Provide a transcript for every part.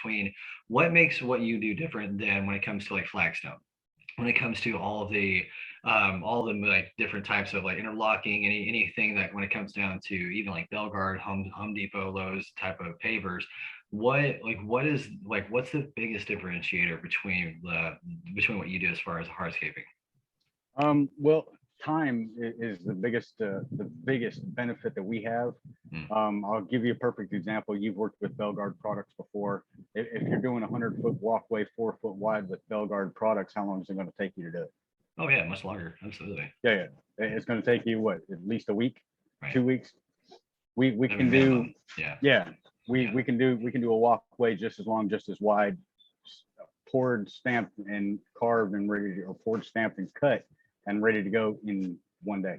between what makes what you do different than when it comes to like flagstone, when it comes to all the like different types of like interlocking, anything that when it comes down to even like Belgard, Home Depot, Lowe's type of pavers, what is like what's the biggest differentiator between what you do as far as hardscaping? Well, time is the biggest benefit that we have. Hmm. I'll give you a perfect example. You've worked with Belgard products before. If you're doing a 100-foot walkway, 4 foot wide with Belgard products, how long is it going to take you to do it? Oh yeah, much longer, absolutely. Yeah, yeah. It's going to take you what, at least a week, Right. 2 weeks. We I mean, can do, minimum. Yeah. yeah. We Yeah. we can do we can do a walkway just as long, just as wide, poured, stamped, and carved and ready to, or poured, stamped, and cut and ready to go in one day.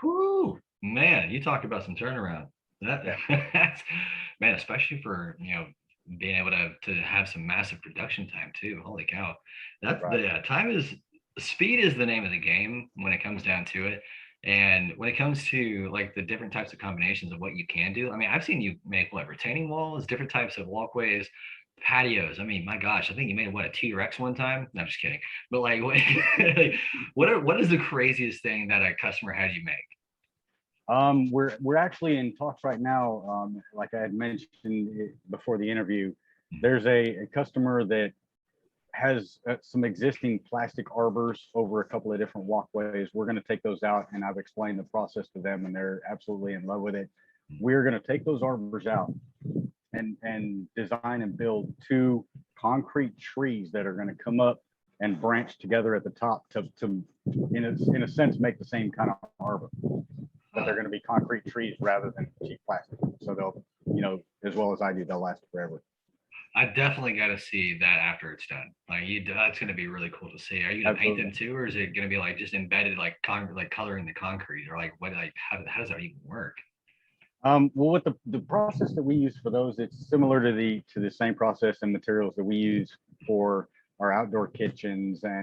Whoo, man, you talk about some turnaround. That Yeah, that's man, especially for being able to have some massive production time too. Holy cow, that's right. the time is speed is the name of the game when it comes down to it. And when it comes to like the different types of combinations of what you can do, I mean, I've seen you make what retaining walls, different types of walkways, patios. I mean, my gosh, I think you made what a T-Rex one time. No, I'm just kidding. But like, what is the craziest thing that a customer had you make? We're actually in talks right now. Like I had mentioned before the interview, there's a customer that has some existing plastic arbors over a couple of different walkways. We're going to take those out, and I've explained the process to them, and they're absolutely in love with it. We're going to take those arbors out and design and build two concrete trees that are going to come up and branch together at the top to in a sense make the same kind of arbor, but they're Huh. going to be concrete trees rather than cheap plastic. So they'll, as well as I do, they'll last forever. I definitely got to see that after it's done. Like that's going to be really cool to see. Are you going to paint them Absolutely. too, or is it going to be like just embedded like like coloring the concrete, or like what like how does that even work? Well, with the process that we use for those, it's similar to the same process and materials that we use for our outdoor kitchens and